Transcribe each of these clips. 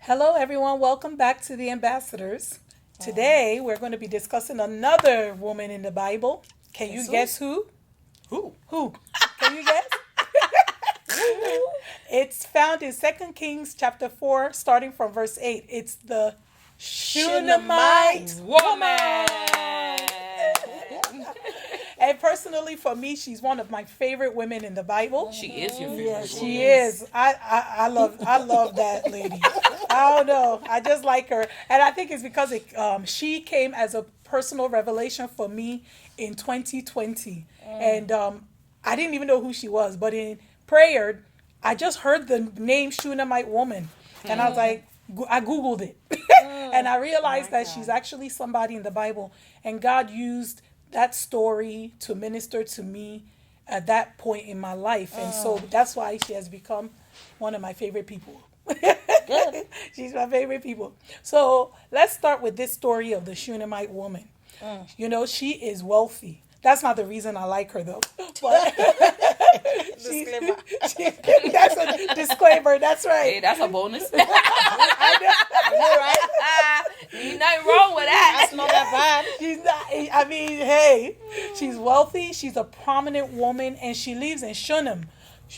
Hello, everyone. Welcome back to the Ambassadors. Today, we're going to be discussing another woman in the Bible. Can you guess who? Who? Can you guess? It's found in 2 Kings chapter 4, starting from verse 8. It's the Shunamite Woman. And personally, for me, she's one of my favorite women in the Bible. She is your favorite. Yeah, she is. I love that lady. I don't know. I just like her, and I think it's because she came as a personal revelation for me in 2020, and I didn't even know who she was, but in prayer, I just heard the name Shunamite Woman, and I was like, I googled it, and I realized that she's actually somebody in the Bible, and God used that story to minister to me at that point in my life, and so that's why she has become one of my favorite people. Good. She's my favorite people. So let's start with this story of the Shunamite woman. You know, she is wealthy. That's not the reason I like her, though. But Disclaimer. That's a disclaimer. That's right. Hey, that's a bonus. I know, right? Ain't nothing wrong with that. That's not that bad. She's not. I mean, hey, she's wealthy. She's a prominent woman, and she lives in Shunem.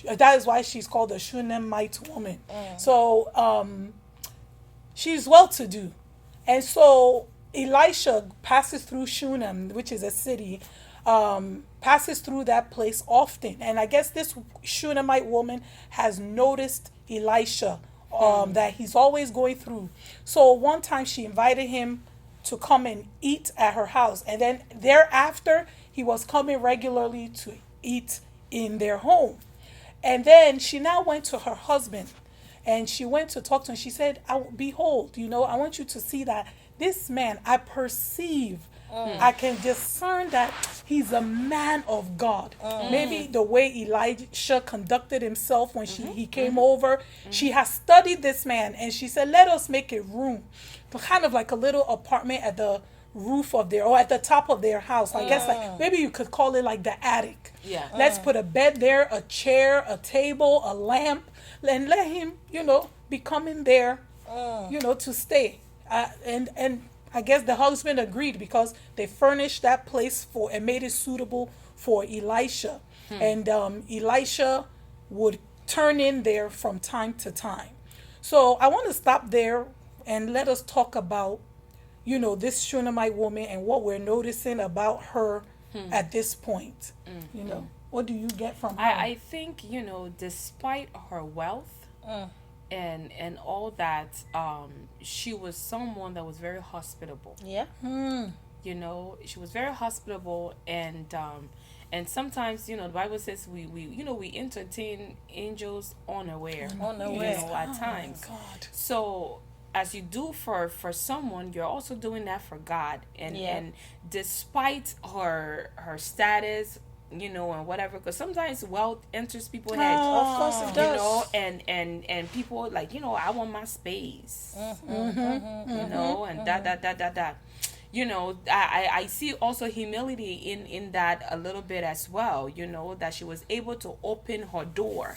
That is why she's called the Shunamite woman. So, she's well-to-do, and so Elisha passes through Shunem, which is a city. Passes through that place often, and I guess this Shunamite woman has noticed Elisha, that he's always going through. So one time she invited him to come and eat at her house, and then thereafter he was coming regularly to eat in their home. And then she now went to her husband, and she went to talk to him. She said, behold, I want you to see that this man, I perceive, I can discern that he's a man of God. Maybe the way Elisha conducted himself when he came over, she has studied this man, and she said, let us make a room, kind of like a little apartment at the roof of or at the top of their house. I guess like maybe you could call it like the attic. Yeah. Let's put a bed there, a chair, a table, a lamp, and let him, be coming there, to stay. And I guess the husband agreed because they furnished that place and made it suitable for Elisha. And Elisha would turn in there from time to time. So I want to stop there and let us talk about, this Shunamite woman and what we're noticing about her at this point. What do you get from her? I think, despite her wealth and all that, she was someone that was very hospitable. Yeah. She was very hospitable, and sometimes, the Bible says we entertain angels unaware. At times. God. So as you do for someone, you're also doing that for God. And despite her status, and whatever, because sometimes wealth enters people's heads. Of course it does. And people like, I want my space. And that. I see also humility in that a little bit as well, that she was able to open her door.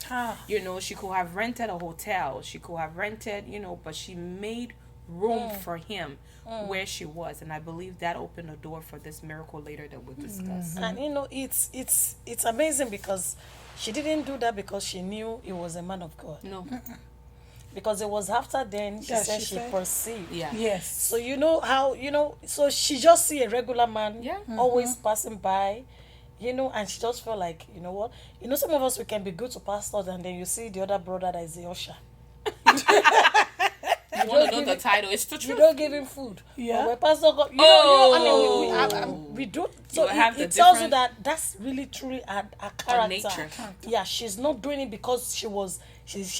She could have rented a hotel, she could have rented, but she made room for him where she was, and I believe that opened a door for this miracle later that we'll discuss. And it's amazing because she didn't do that because she knew he was a man of God. No. Because it was after then she said she perceived. Yeah. Yes. So how so she just see a regular man always passing by, and she just felt like, what? Some of us, we can be good to pastors, and then you see the other brother that is the usher. You want to know the title? It's the truth. You don't give him food. Yeah. But when pastor got, we do. So it tells you that that's really truly a character. nature. Yeah, she's not doing it because she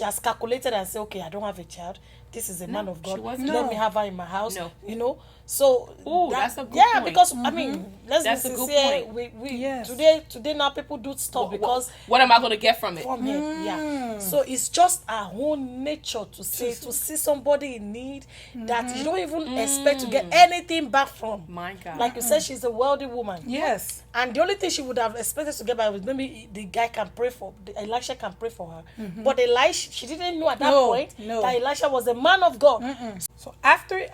has calculated and said, okay, I don't have a child. This is a man of God. Let me have her in my house. No. So that's a good point. because I mean, let's That's be a good sincere. point. We Yes. today now people do stuff because what am I going to get from it? from here. Yeah. So it's just our own nature to see somebody in need that you don't even expect to get anything back from. My God. Like you said, she's a wealthy woman. Yes. And the only thing she would have expected to get by was maybe the guy Elisha can pray for her. But Elisha, she didn't know at that point that Elisha was a man of God. So after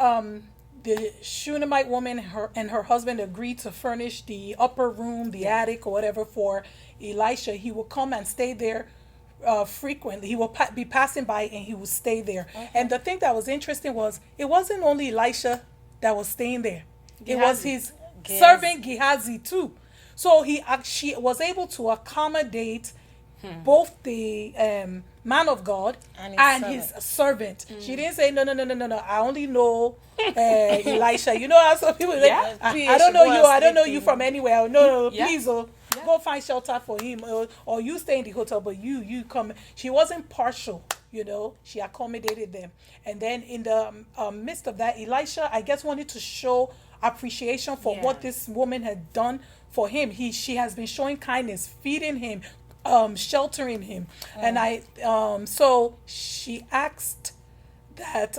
the Shunamite woman and her husband agreed to furnish the upper room, the attic or whatever for Elisha, he will come and stay there frequently. He will be passing by and he will stay there. And the thing that was interesting was it wasn't only Elisha that was staying there. It was his servant Gehazi too. So she was able to accommodate both the man of God and his servant. She didn't say no. I only know Elisha. You know how some people say, I don't know you. I don't know you from anywhere. No, please, go find shelter for him, or you stay in the hotel. But you come. She wasn't partial. You know, she accommodated them. And then in the midst of that, Elisha, I guess, wanted to show appreciation for what this woman had done for him. She has been showing kindness, feeding him, sheltering him. And so she asked that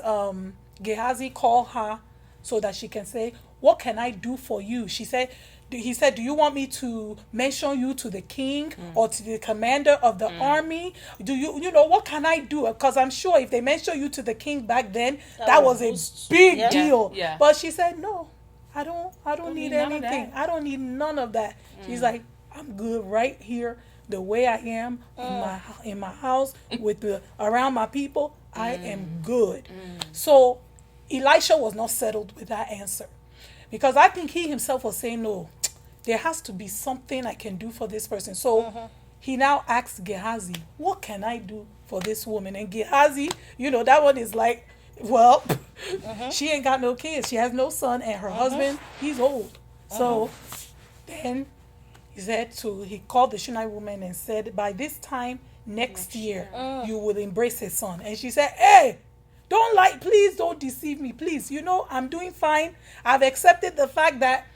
Gehazi call her so that she can say, what can I do for you? He said, do you want me to mention you to the king or to the commander of the army? Do you know, what can I do? Because I'm sure if they mention you to the king back then, that was a big deal. Yeah. But she said, no, I don't need anything. I don't need none of that. She's like, I'm good right here the way I am in my house with around my people. I am good. So Elisha was not settled with that answer, because I think he himself was saying, no, there has to be something I can do for this person. So he now asks Gehazi, what can I do for this woman? And Gehazi, you know, that one is like, well, she ain't got no kids. She has no son, and her husband, he's old. So then he called the Shunamite woman and said, by this time next year, you will embrace his son. And she said, hey, please don't deceive me, please. You know, I'm doing fine. I've accepted the fact that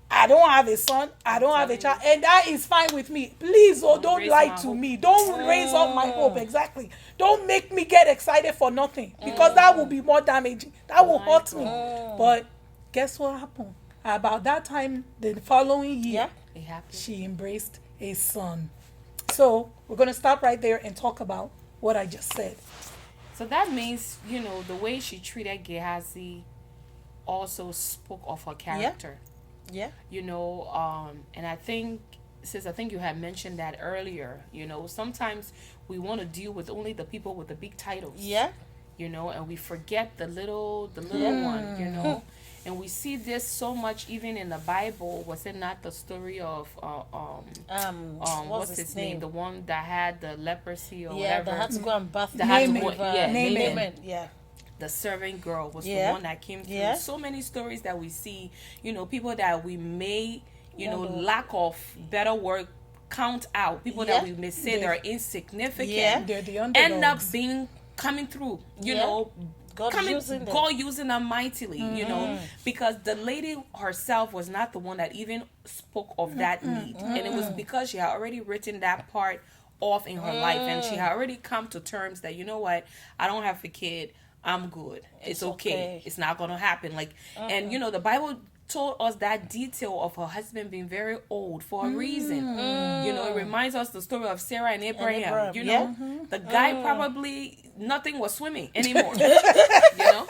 I don't have a son, I don't have a child, and that is fine with me. Please, don't lie to me. Don't raise up my hope. Exactly. Don't make me get excited for nothing, because that will be more damaging. That will hurt me. But guess what happened? About that time, the following year, she embraced a son. So we're going to stop right there and talk about what I just said. So that means, you know, the way she treated Gehazi also spoke of her character. Yeah. You know, and I think you had mentioned that earlier, you know, sometimes we want to deal with only the people with the big titles. Yeah. You know, and we forget the little one, you know. And we see this so much even in the Bible. Was it not the story of what's his name? The one that had the leprosy or whatever. That had to go and bath. Naaman. Yeah. The servant girl was the one that came through. Yeah. So many stories that we see, you know, people that we may, you know, lack of better word, count out. People that we may say they're insignificant. Yeah. They're the underdogs. End up coming through, you know. God using them mightily, you know, because the lady herself was not the one that even spoke of that need. And it was because she had already written that part off in her life, and she had already come to terms that, you know what, I don't have a kid, I'm good. It's okay. It's not going to happen. Like, and you know, the Bible told us that detail of her husband being very old for a reason. You know, it reminds us the story of Sarah and Abraham. You know, the guy probably nothing was swimming anymore. You know,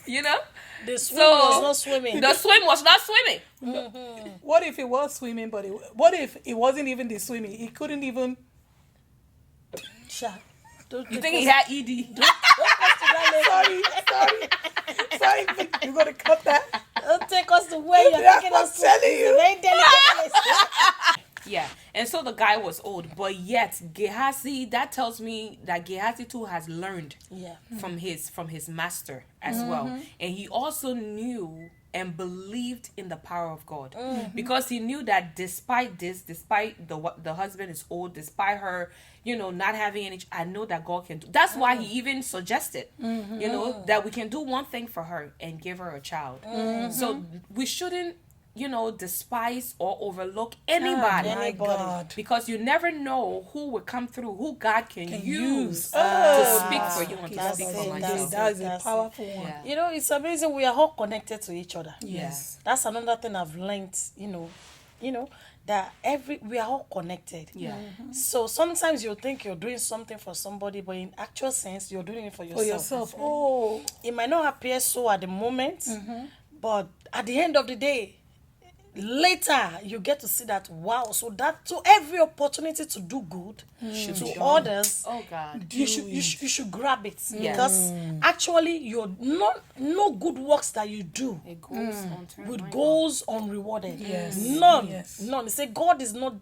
you know. The swim was not swimming. The swim was not swimming. What if it was swimming, but what if it wasn't even the swimming? He couldn't even. You think he had ED? Sorry. You're going to cut that? Don't take us to where you're taking us to. Very delicate place. Yeah, and so the guy was old, but yet Gehazi, that tells me that Gehazi too has learned from his master as well. And he also knew and believed in the power of God, because he knew that despite the husband is old, despite her, you know, not having any, I know that God can do. That's why he even suggested, you know, that we can do one thing for her and give her a child. So we shouldn't, you know, despise or overlook anybody. God. Because you never know who will come through, who God can use to speak for you and to speak for myself. That is a powerful one. Yeah. You know, it's amazing. We are all connected to each other. Yes. That's another thing I've learned, you know, that we are all connected. Yeah. So sometimes you think you're doing something for somebody, but in actual sense, you're doing it for yourself. For yourself. Oh. It might not appear so at the moment, but at the end of the day, later you get to see that, wow, so every opportunity to do good to others, Oh God. you should grab it. Because actually you're no good works that you do It goes on would goes unrewarded. Yes. None. Yes. None. Say God is not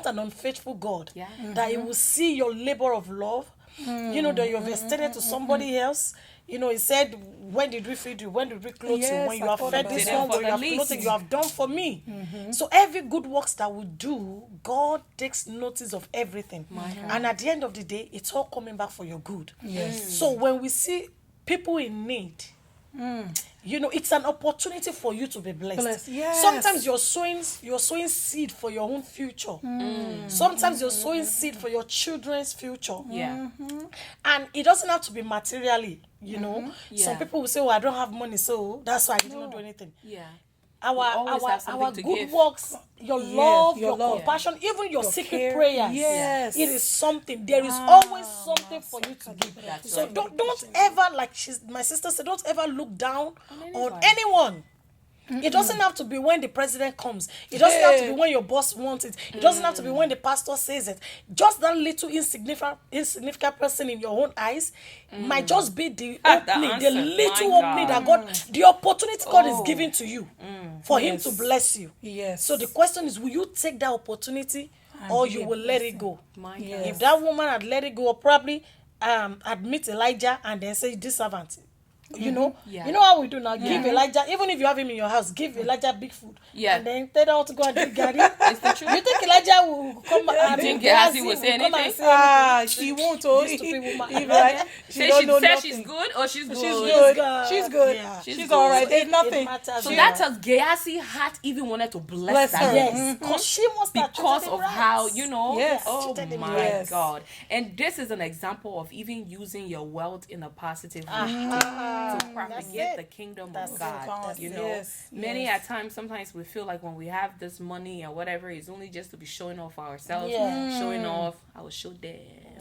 an unfaithful God. Yeah. That He will see your labor of love. That you have extended to somebody else. He said, when did we feed you? When did we clothe you? Yes, When you I have thought fed about this that. one, when For you have the clothed, least. you have done for me. So every good works that we do, God takes notice of everything. And at the end of the day, it's all coming back for your good. Yes. So when we see people in need, it's an opportunity for you to be blessed. Yes. Sometimes you're sowing seed for your own future. Sometimes you're sowing seed for your children's future. Yeah. And it doesn't have to be materially, Yeah. Some people will say, I don't have money, so that's why I did not do anything. Yeah. Our always have something to good give. works, your Yes, love, your your love. compassion, even your secret care. prayers. Yes. It is something. There is always something for you to give. That's So right. don't ever, like my sister said, don't ever look down on anybody. anyone. It doesn't have to be when the president comes. It doesn't have to be when your boss wants it. It doesn't have to be when the pastor says it. Just that little insignificant person in your own eyes might just be the opening, the answer. little My opening God. that God, the opportunity God is Oh. giving to you for Him to bless you. Yes. So the question is, will you take that opportunity or be you a will let it blessing. go? My Yeah. God. If that woman had let it go, or probably admit Elijah and then say, this servant. Yeah. You know how we do now. Give Elijah, even if you have him in your house, give Elijah big food. Yeah. And then tell her to go and drink Gary. It's the truth. You think Elijah will come and think Gehazi Gehazi will say come and anything? say She won't. Oh, This stupid woman. If like, Say don't she know said nothing. she's good or she's good. She's good. good. She's good. Yeah. She's She's all good. right. There's It nothing. matters. So Yeah. that tells Gehazi heart even wanted to bless Bless that her. girl. Yes, because she must have Because treated of him right. how, Yes. oh treated him my right. God. And this is an example of even using your wealth in a positive way Ah, to that's propagate it. the kingdom That's of it. God. God, You That's know, yes, many yes. at times, sometimes we feel like when we have this money or whatever, it's only just to be showing off ourselves, Yeah. showing off. I will show them.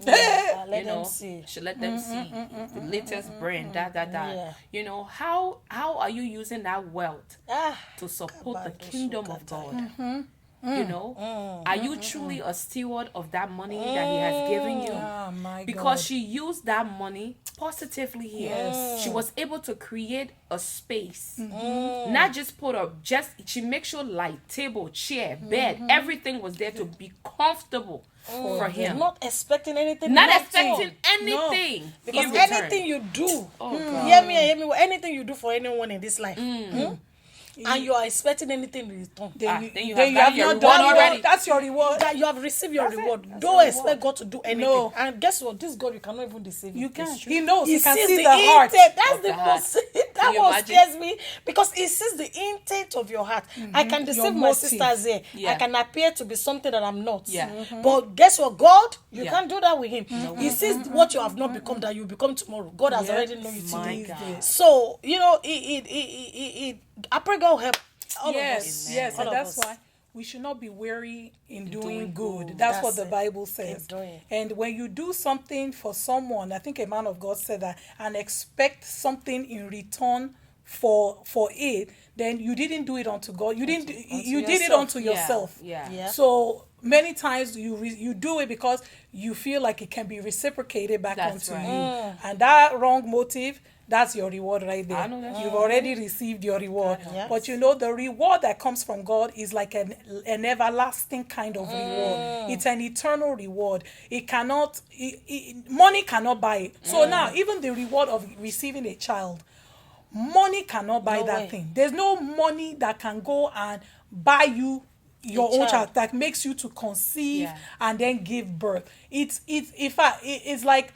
Let You them know, see. should let them see the latest brand, that. Yeah. You know, how are you using that wealth Ah, to support the Kabado kingdom of Sukata. God? You know, are you truly a steward of that money that He has given you? Oh my Because God. she used that money positively here. Yes. She was able to create a space. Not just she make sure like table, chair, bed, everything was there to be comfortable for him. Not expecting anything. Not nothing. expecting anything. Because in return. anything you do, Oh, God. hear me, anything you do for anyone in this life, and you are expecting anything in return, then you then have gotten your not reward done already. That's your reward. that you have received your reward. That's Don't your expect reward. God to do anything. No. And guess what? This God, you cannot even deceive him. You can't. It's true. He knows. He can sees see the heart. intent. That's of the the heart. most. That Can you one imagine? scares me because he sees the intent of your heart. I can deceive my motive. sisters here. Yeah. I can appear to be something that I'm not. Yeah. But guess what? God, you Yeah. can't do that with him. He sees what you have not become that you become tomorrow. God has already known you My today. God. So I pray God help all of Yes, us. yes, All and of that's us. why we should not be weary in doing good. good. That's what That's the it. Bible says. Keep doing. And when you do something for someone, I think a man of God said that, and expect something in return for it, then you didn't do it unto God. You didn't. You did it yourself. unto yourself. Yeah. Yeah. So many times you do it because you feel like it can be reciprocated back That's onto right. you, and that wrong motive. That's your reward right there. I know that's You've already received your reward. Yes. But you know, the reward that comes from God is like an everlasting kind of reward. It's an eternal reward. It cannot, money cannot buy it. So now, even the reward of receiving a child, money cannot buy No that way. thing. There's no money that can go and buy you your own child. child that makes you to conceive Yeah. and then give birth. It's like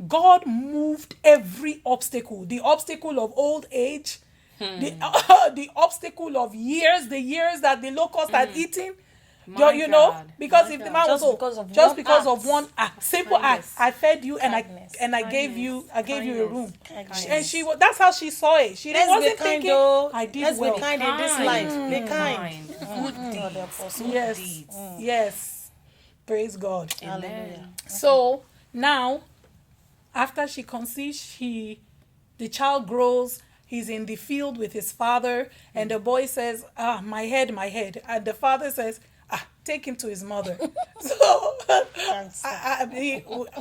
God moved every obstacle, the obstacle of old age, the obstacle of years, the years that the locust had eaten. You know, because if the man was just because of one simple act, I fed you and I gave you a room, and that's how she saw it. She wasn't thinking I did well. Be kind in this life. Be kind. Yes, yes. Praise God. Hallelujah. So now, after she conceives, the child grows. He's in the field with his father, and the boy says, my head. And the father says, take him to his mother. So,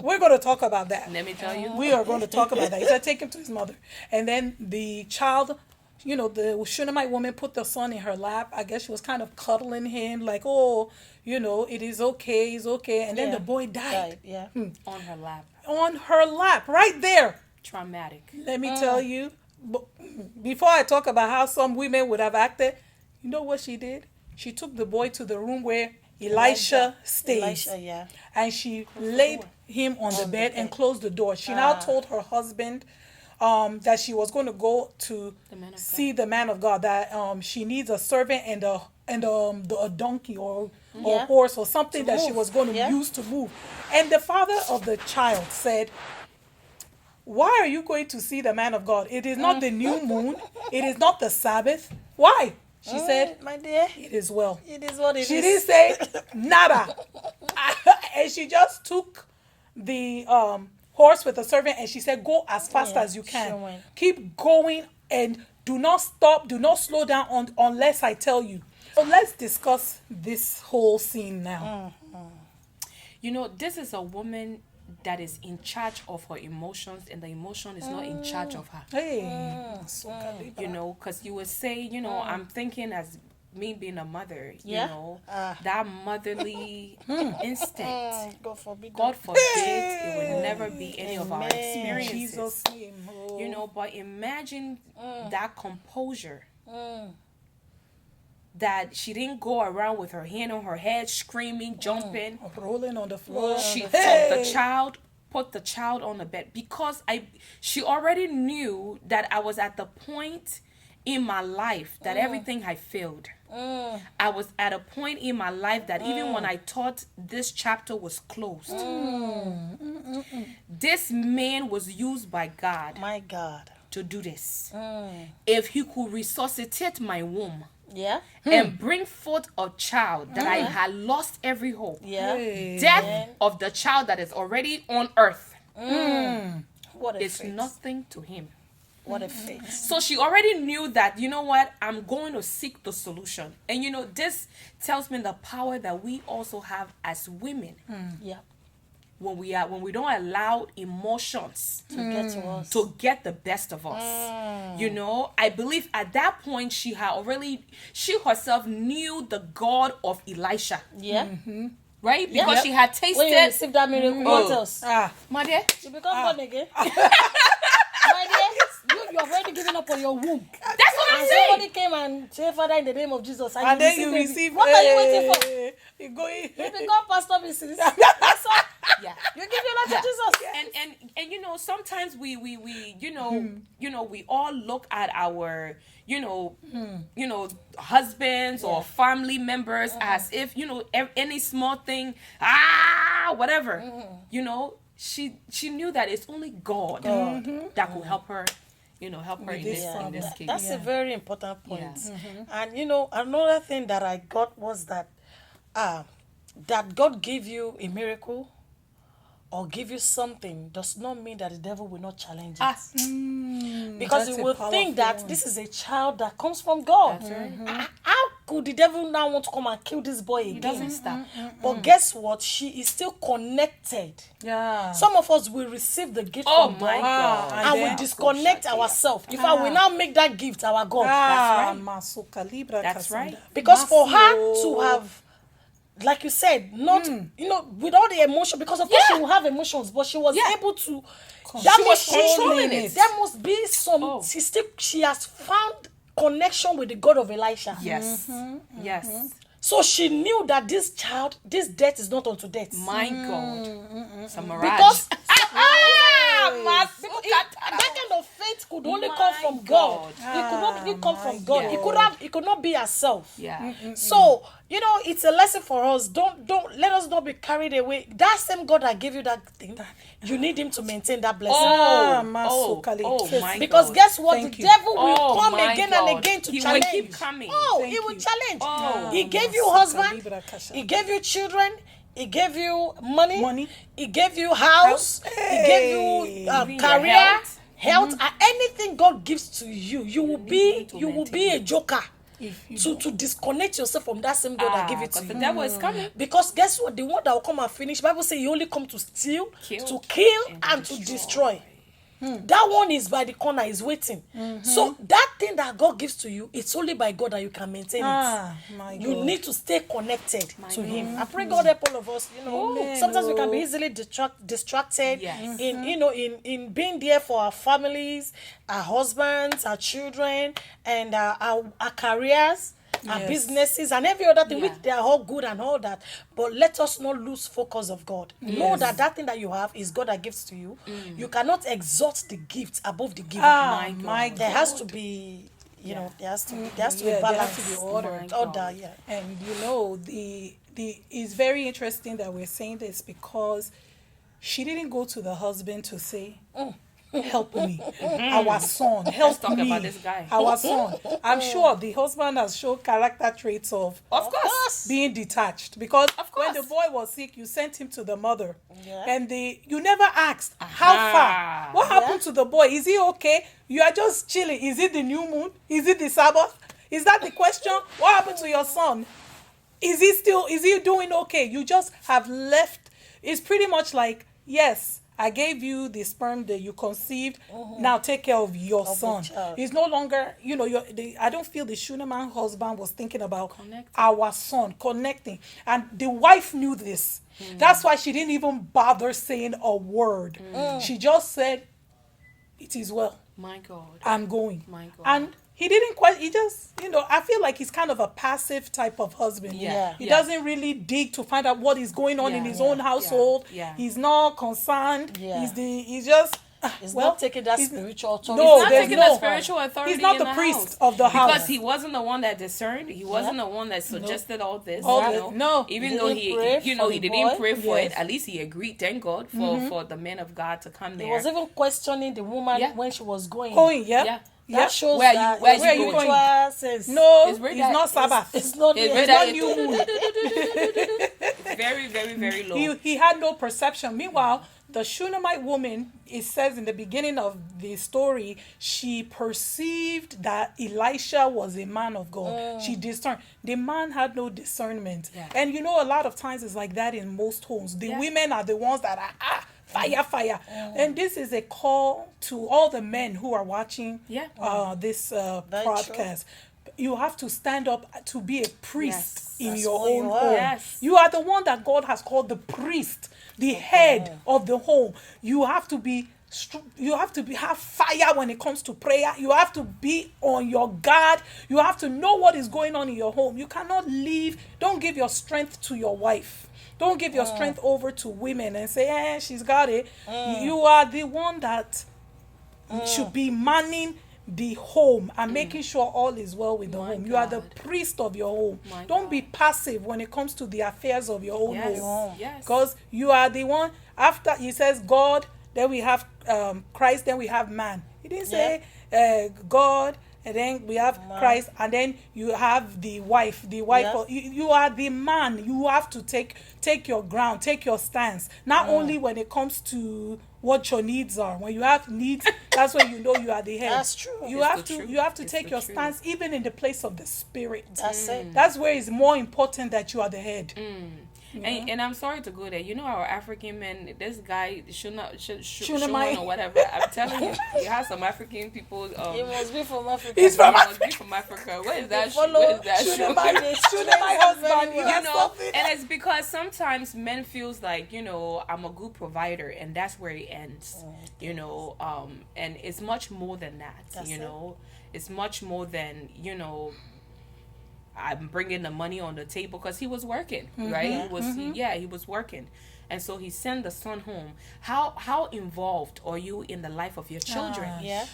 we're going to talk about that. Let me tell you. We are going to talk about that. He said, take him to his mother. And then the child, the Shunamite woman put the son in her lap. I guess she was kind of cuddling him, like, it is okay, he's okay. And then the boy died. Yeah. On her lap. On her lap, right there. Traumatic. Let me tell you, before I talk about how some women would have acted, you know what she did? She took the boy to the room where Elisha stays. And she laid him on the bed and closed the door. She now told her husband that she was going to go to see the man of God, that she needs a servant and a donkey or horse or something that she was going to use to move. And the father of the child said, why are you going to see the man of God? It is not the new moon. It is not the Sabbath. Why? She said, my dear, it is well. It is what it is. She didn't say nada. And she just took the horse with the servant and she said, go as fast as you can. Sure. Keep going and do not stop. Do not slow down unless I tell you. So let's discuss this whole scene now. This is a woman that is in charge of her emotions, and the emotion is not in charge of her. Because you would say, I'm thinking as me being a mother, that motherly instinct. God forbid it would never be any of our experiences. Jesus' name. But imagine that composure. That she didn't go around with her hand on her head, screaming, jumping, rolling on the floor. She took the child, put the child on the bed, because she already knew that I was at the point in my life that everything had failed. I was at a point in my life that even when I thought this chapter was closed, this man was used by God. My God. To do this. If he could resuscitate my womb. And bring forth a child that I had lost every hope. Death of the child that is already on earth. What a it's faith. Nothing to him. What a faith. So she already knew that, I'm going to seek the solution. And this tells me the power that we also have as women. When we don't allow emotions to get the best of us. I believe at that point she herself knew the God of Elisha. Right? Because she had tasted. When you receive that miracle, what else? My dear, you become born again. My dear, you have already given up on your womb. That's what I'm saying. Somebody came and said, Father, in the name of Jesus, and then you receive. What are you waiting for? You become Pastor Mrs. That's all. Yeah. You give your life to Jesus. And sometimes we we all look at our husbands or family members as if any small thing whatever she knew that it's only God. That could help her in this case. That's a very important point. And another thing that I got was that that God gave you a miracle or give you something does not mean that the devil will not challenge it. Because you will think that this is a child that comes from God. That's right. How could the devil now want to come and kill this boy again? He doesn't stop. But guess what? She is still connected. Some of us will receive the gift from God and we disconnect ourselves. In fact, we now make that gift our God. That's right. Because for her to have, like you said, not with all the emotion, because of course she will have emotions, but she was able to. She was controlling it. There must be some. She has found connection with the God of Elisha. Yes. Yes. So she knew that this death is not unto death. My God. It's a mirage. Because That kind of faith could only come from God. It could not really come from God. It could not be herself. Yeah. So, it's a lesson for us. Don't let us not be carried away. That same God that gave you that thing, you need him to maintain that blessing. My because God. guess what? Thank the you. devil will come my again God. and again to He will challenge. keep coming. He will challenge. Oh, he gave you husband. He gave you children. He gave you money. He gave you house. He gave you Even your career, health. and anything God gives to you, you will be a joker. To disconnect yourself from that same God that gave it to you. The devil is coming. Because guess what? The one that will come and finish, Bible says he only come to steal, to kill, and to destroy. That one is by the corner, is waiting. So that thing that God gives to you, it's only by God that you can maintain it. You need to stay connected to him. I pray God help all of us. Sometimes we can be easily distracted in being there for our families, our husbands, our children, and our careers. Our businesses and every other thing, which they are all good and all that, but let us not lose focus of God. Know that thing that you have is God that gives to you. You cannot exalt the gift above the giver. My God. There has to be, there has to be balance. There has to be order. Yeah. And the it's very interesting that we're saying this because she didn't go to the husband to say, help me, our son, help talk me, about this guy. our son. I'm sure the husband has shown character traits of course, being detached, because when the boy was sick, you sent him to the mother, and you never asked how far, what happened to the boy, is he okay? You are just chilling. Is it the new moon? Is it the Sabbath? Is that the question? What happened to your son? Is he doing okay? You just have left. It's pretty much like, yes, I gave you the sperm that you conceived. Now take care of your son. It's no longer, I don't feel the Shunamite husband was thinking about our son, connecting. And the wife knew this. That's why she didn't even bother saying a word. She just said, it is well. My God. I'm going. My God. And he didn't quite, he just, I feel like he's kind of a passive type of husband. He doesn't really dig to find out what is going on in his own household. He's not concerned. He's just, He's not taking that spiritual authority. No, he's not taking that spiritual authority. He's not in the priest of the house. Because he wasn't the one that discerned. He wasn't the one that suggested all this. No. Even though he didn't pray for it, at least he agreed. Thank God for the man of God to come there. He was even questioning the woman when she was going. That shows where you going. No, it's not Sabbath. It's not new moon. Very, very, very low. He had no perception. Meanwhile, the Shunamite woman, it says in the beginning of the story, she perceived that Elisha was a man of God. She discerned. The man had no discernment. And a lot of times it's like that in most homes. The women are the ones that are, fire. And this is a call to all the men who are watching this podcast. You have to stand up to be a priest in your own home. You are the one that God has called the priest, the head of the home. You have to have fire when it comes to prayer. You have to be on your guard. You have to know what is going on in your home. You cannot don't give your strength to your wife. Don't give your strength over to women and say, she's got it. You are the one that should be manning the home and making sure all is well with the home. You are the priest of your home. Don't be passive when it comes to the affairs of your own home. Because you are the one. After he says God, then we have Christ, then we have man. He didn't say God, and then we have Christ, and then you have the wife. You are the man. You have to take your ground, take your stance. Not only when it comes to what your needs are. When you have needs, that's when you know you are the head. That's true. You have to take your stance even in the place of the spirit. That's it. That's where it's more important that you are the head. And I'm sorry to go there. Our African men, this guy, Shunamite or whatever, I'm telling you, you have some African people. He must be from Africa. He's from Africa. Must be from Africa. What is that? Shunamite husband. And it's because sometimes men feels like, I'm a good provider, and that's where it ends. And it's much more than that. It's much more than, I'm bringing the money on the table, because he was working, right? He was working. And so he sent the son home. How involved are you in the life of your children?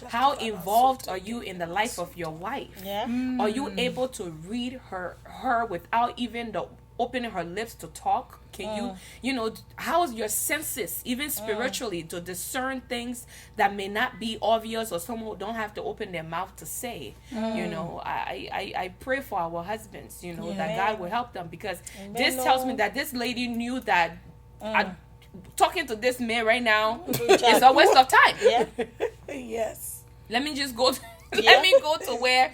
How involved are you in the life of your wife? Are you able to read her without even opening her lips to talk? Can you how's your senses, even spiritually, to discern things that may not be obvious, or someone who don't have to open their mouth to say? I pray for our husbands, that God will help them, because this tells me that this lady knew that talking to this man right now is a waste of time. Yes. Let me just go let me go to where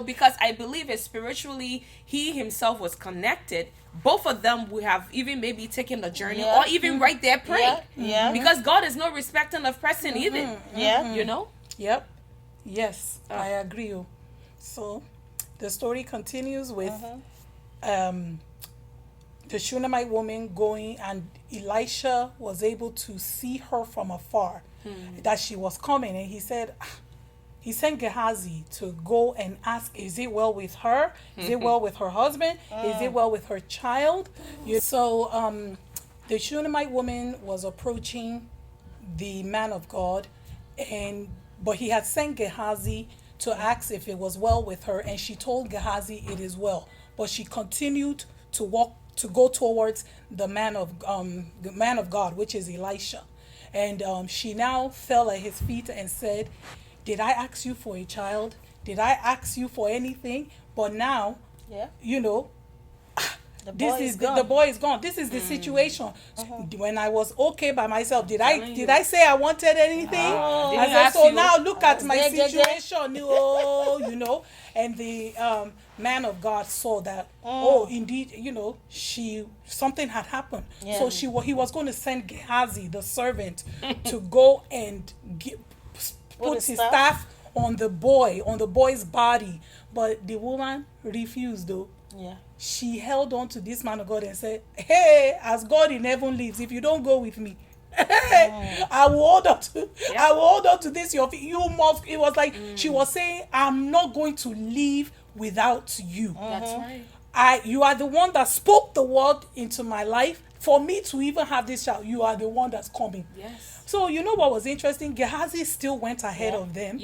because I believe it spiritually, he himself was connected. Both of them would have even maybe taken the journey, or even right there prayed. Because God is no respecting of person either. Yep. Yes, I agree. So the story continues with the Shunamite woman going, and Elisha was able to see her from afar, that she was coming, and he said, he sent Gehazi to go and ask, is it well with her? Is it well with her husband? Is it well with her child? So the Shunamite woman was approaching the man of God, but he had sent Gehazi to ask if it was well with her, and she told Gehazi it is well. But she continued to go towards the man of God, which is Elisha. And she now fell at his feet and said, did I ask you for a child? Did I ask you for anything? But now, the boy is gone. This is the situation. When I was okay by myself, did I say I wanted anything? I said, so now look at my situation. And the man of God saw that, indeed, something had happened. So he was going to send Gehazi, the servant, to go and put his staff on the boy's body. But the woman refused, though. She held on to this man of God and said, hey, as God in heaven lives, if you don't go with me, I will hold on to this. You must. It was like she was saying, I'm not going to live without you. That's right. You are the one that spoke the word into my life. For me to even have this child, you are the one that's coming. Yes. So you know what was interesting? Gehazi still went ahead of them.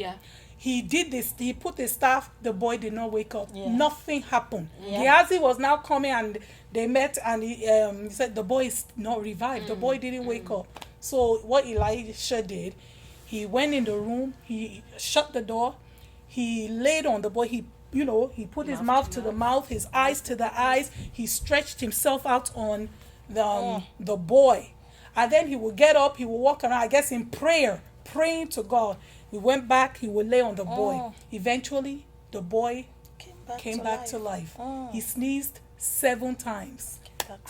He did this. He put the staff. The boy did not wake up. Nothing happened. Gehazi was now coming, and they met, and he said the boy is not revived. The boy didn't wake up. So what Elisha did, he went in the room. He shut the door. He laid on the boy. He put his mouth to the mouth, his eyes to the eyes. He stretched himself out on the boy, and then he would get up. He would walk around, I guess, in prayer, praying to God. He went back. He would lay on the boy. Eventually, the boy came back to life. He sneezed 7 times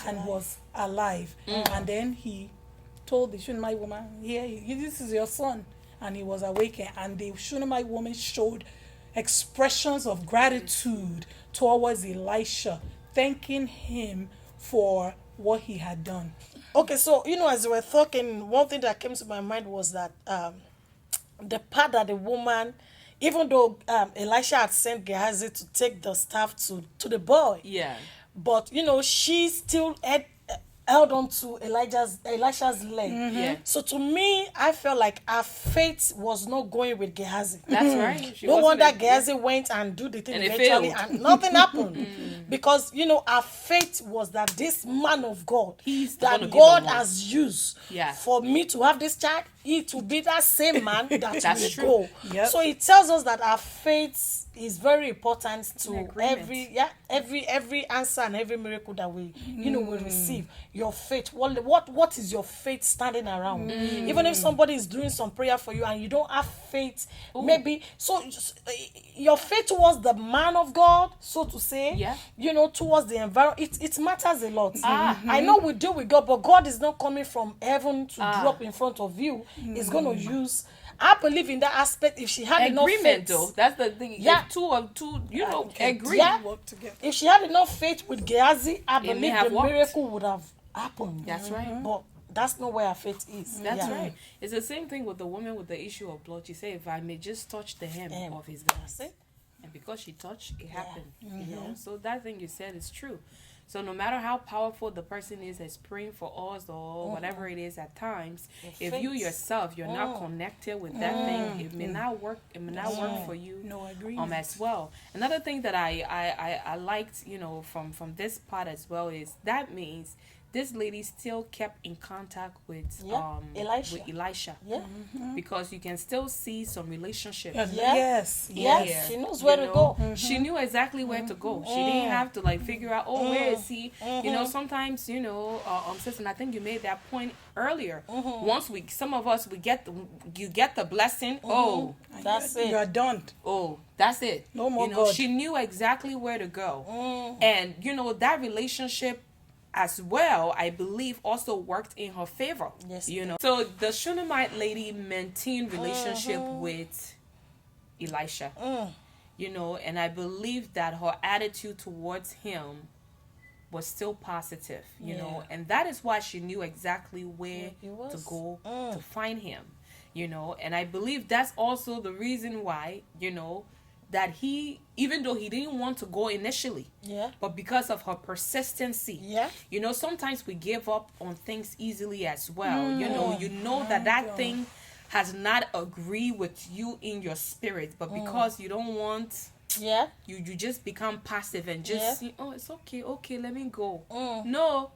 and was alive. And then he told the Shunamite woman, this is your son. And he was awakened. And the Shunamite woman showed expressions of gratitude towards Elisha, thanking him for what he had done. Okay, so, as we were talking, one thing that came to my mind was that the part that the woman, even though Elisha had sent Gehazi to take the staff to the boy, but she still held on to Elisha's leg. So to me, I felt like her faith was not going with Gehazi. That's right. No wonder Gehazi went and do the thing and eventually, and nothing happened. Because her faith was that this man of God, that God has used for me to have this child, it will be that same man that will go. So it tells us that our faith is very important to every answer and every miracle that we we receive. Your faith, what is your faith standing around? Even if somebody is doing some prayer for you and you don't have faith, maybe so your faith towards the man of God, so to say, towards the environment, it matters a lot. I know we deal with God, but God is not coming from heaven to drop in front of you. He's going to use. I believe in that aspect. If she had enough faith, though, that's the thing. If two, agree. Work together. If she had enough faith with Gehazi, I believe the miracle would have happened. That's right. But that's not where her faith is. That's right. It's the same thing with the woman with the issue of blood. She said, if I may just touch the hem of his garment. And because she touched, it happened. You know, so that thing you said is true. So no matter how powerful the person is that's praying for us or whatever it is at times, if you yourself you're not connected with that thing, it may not work. It may not work for you. No agreement. As well. Another thing that I liked, you know, from this part as well is that means this lady still kept in contact with Elisha. Yeah. Because you can still see some relationship. Yes. Yes. She knows where to go. She knew exactly where to go. She didn't have to like figure out, where is he? You know, sometimes, you know, sister, I think you made that point earlier. Once some of us, you get the blessing. Oh, that's it. You're done. Oh, that's it. No more you know, God. She knew exactly where to go. And, you know, that relationship as well, I believe, also worked in her favor. Yes. You know. So the Shunamite lady maintained relationship with Elisha. You know, and I believe that her attitude towards him was still positive, you know, and that is why she knew exactly where to go to find him, you know, and I believe that's also the reason why, you know, that he, even though he didn't want to go initially, but because of her persistency, you know, sometimes we give up on things easily as well. You know that thing has not agreed with you in your spirit, but because you don't want, you just become passive and just see, oh, it's okay, let me go. No,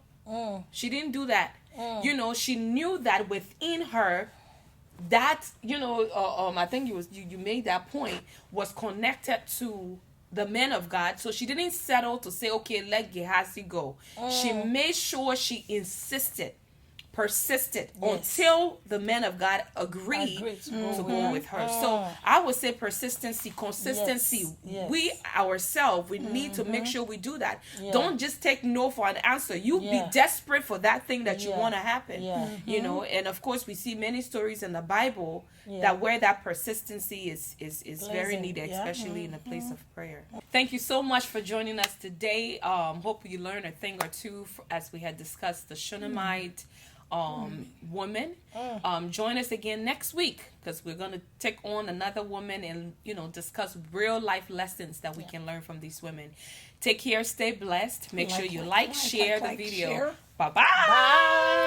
she didn't do that. You know, she knew that within her, that, you know, I think you made that point, was connected to the man of God. So she didn't settle to say, okay, let Gehazi go. She made sure she persisted until the man of God agreed to go with her. So I would say persistency, consistency. Yes. We ourselves, we need to make sure we do that. Don't just take no for an answer. You be desperate for that thing that you want to happen. You know, and of course we see many stories in the Bible that where that persistency is very needed, especially in a place of prayer. Thank you so much for joining us today. Hope you learned a thing or two as we had discussed the Shunamite woman. Join us again next week, because we're going to take on another woman and, you know, discuss real life lessons that we can learn from these women. Take care, stay blessed. Make sure you share the video. Bye-bye. Bye.